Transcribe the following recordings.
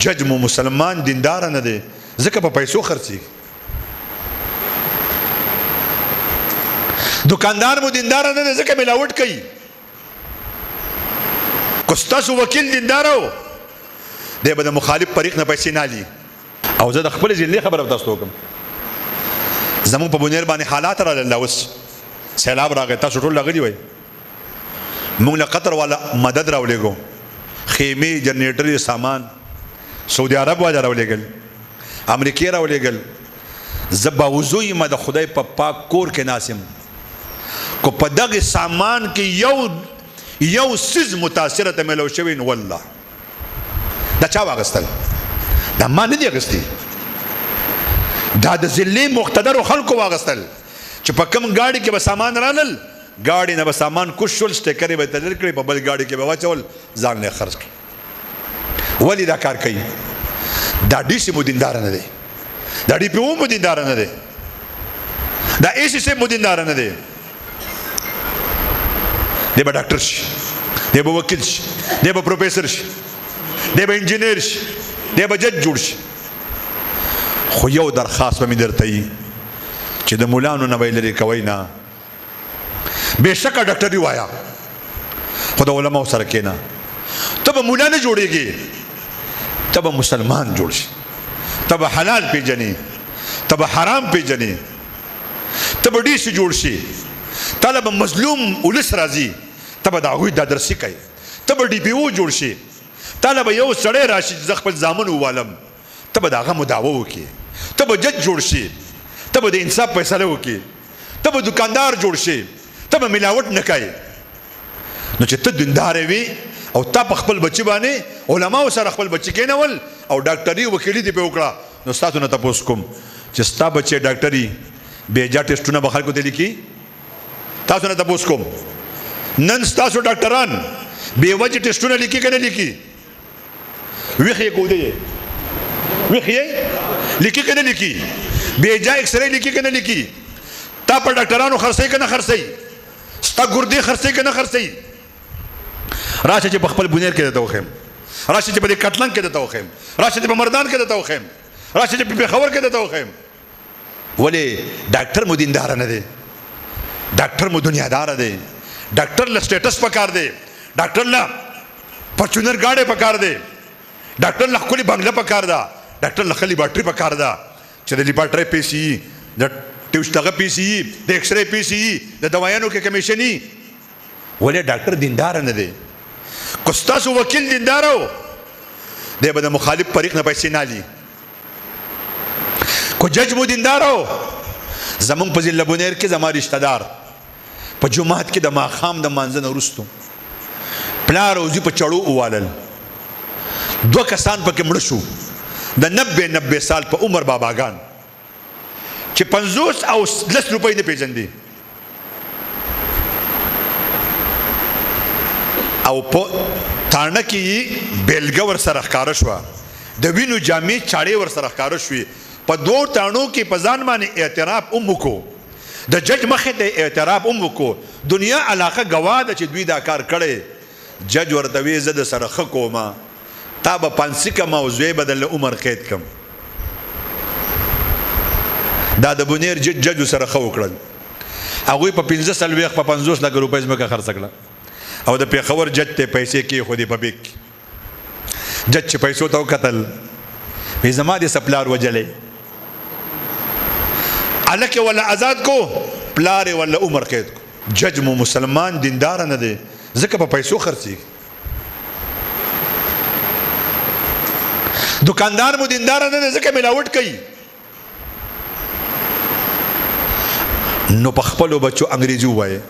جج مو مسلمان دیندار نه دی ځکه په پیسو خرڅي دکاندار مو دیندار نه دی ځکه ملاوټ کوي کو ستاسو وکیل دیندار و دی به د مخالف فریق نه پیسې نه لي او زه د خپل ځینې خبره تاسو ته کوم زمون په بنیر باندې حالات راغلل اوس سیلاب راغی تاسو ټول لغلی وای مونږ له قطر والا مدد راولېګو خیمه جنریټر سامان سعودي عرب والا راولېګل امریکای راولېګل زبا وضوی ما د خدای په پاک کور کې ناسم کو په دغه سامان کې یو سیز متاثره ته ملو شوین والله دا چا واغستل دا ما نه دی اغستی دا د ذلی مقتدر خلکو واغستل چې په کم گاډي کې به سامان رالل گاډي نه به سامان کوشل سټیکر به تدل کړي په بل گاډي کې به واچول ځان نه خرج کړي ولی دا کار کوي دا ډي سي مدیندار نه دی دا ډي پی او مدیندار نه دی دا ای سی سي مدیندار نه دی دی به ډاکټر شي دی به وکیل شي دی به پروفیسور شي دی به انجینیر شي دی به جج جوړ شي خو یو درخواست به مې درته وي چې د مولانو نه به یې لرې کوئ نه بېشکه ډاکټري وایا خو د علماو سره کښېنه ته به مولا نه جوړېږي ته به مسلمان جوړ شي ته به حلال پېژنې ته به حرام پېژنې ته به ډېسې جوړ شي تاله به مظلوم ولس راځي ته به د هغوی دادرسي کوي ته به ډي پي او جوړ شي تاله به یو سړی راشي چې زه خپل زامن ووالم ته به د هغه مدعوه وکړي ته به جج جوړ شي ته به د انصاف فیصله وکړي ته به دکاندار جوړ شي ته به ملاوټ نه کوي نو چې ته دیندار وي او تا په خپل بچی باندې علماو سره خپل بچی کېنول او ډاکټري وکیلي دې په وکړه نو ستاسو نه تپوس کوم چې ستا بچی ډاکټري بیجا ټیسټونه به خلکو ته لیکي تاسو نه تپوس کوم نن ستاسو ډاکټران بې وجې ټیسټونه لیکي که نه لیکي ویښ یې کودی یې ویښ یې لیکي که نه لیکي بیجا ایکسرې لیکي که نه لیکي تا په ډاکټرانو خرڅوي که نه خرڅوي ستا ګردې خرڅوي که نه خرڅوي راشه چې په خپل بنیر کې درته وښیم راشه چې په دې کټلنګ کې درته وښیم راشه چې په مردان کې درته وښیم راشه چې په پېښور کې درته وښیم ولې ډاکټر مو دینداره نه دی ډاکټر مو دنیاداره دی ډاکټر له سټیټس پکار دی ډاکټر له فارچونر ګاډی پکار دی ډاکټر له ښکلې بنګله پکار ده ډاکټر له ښه لیبارټري پکار ده چې د لیبارټرۍ پیسې وي د ټیوسټ هغه پیسې وي د ایکسرې پیسې وي د دوایانو کې کمیشن وي ولې ډاکټر دینداره نه دی کو ستاسو وکیل دیندار و دی به د مخالف فریق نه پیسې نه لي کو جج مو دیندار و زمونږ په ضلع بنیر کې زما رشته دار په جومات کې د ماښام د مانځه نه وروستو پلار او زوی په چړو ووالل 2 کسان پکې مړه شو د 90 سال په عمر باباګان چې 50 او 10 روپۍ نه پیژندي او په تاڼه کې بیلګه ورسره ښکاره شوه د وینو جامې چاړې ورسره ښکاره شوې په 2 تاڼو کې په ځان باندې اعتراف هم وکړو د جج مخې ته اعتراف هم وکړو دنیا علاقه ګواه ده چې دوی دا کار کړی جج ورته وی زه د سره ښه کومه تا به پانسي کم او زوی به درله عمر قید کم دا د بنیر ججو سره ښه وکړل هغوی په 45 په 50 لکه روپۍ ځمکه خرڅه کړه او د پېښور جج ته پیسې کېښودې په بیک کې جج چې پیسو ته وکتل وی زما دې څه پلار وجلی هلک یې وله آزاد کو پلار یې وله عمر قید کو جج مو مسلمان دینداره نه دی ځکه په پیسو خرڅېږي دکاندار مو دیندار نه دی ځکه ملاوټ کوي نو په خپلو بچو انګریزي ووایي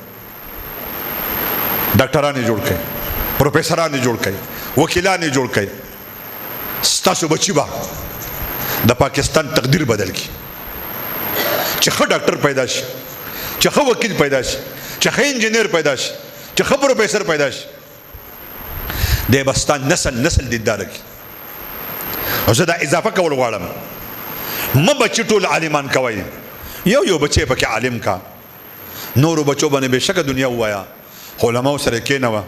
ډاکټران یې جوړ کړئ پروفیسران یې جوړ کړئ وکیلان یې جوړ کړئ ستاسو بچي به د پاکستان تقدیر بدل کړي چې ښه ډاکټر پیدا شي چې ښه وکیل پیدا شي چې ښه انجینیر پیدا شي چې ښه پروفیسر پیدا شي دی به ستا نسل دینداره کړي او زه دا اضافه کول غواړم مه بچي ټول عالمان کوئ یو بچی پکې عالم کا نورو بچو باندې بېشکه دنیا ووایه علماو سره کېنوه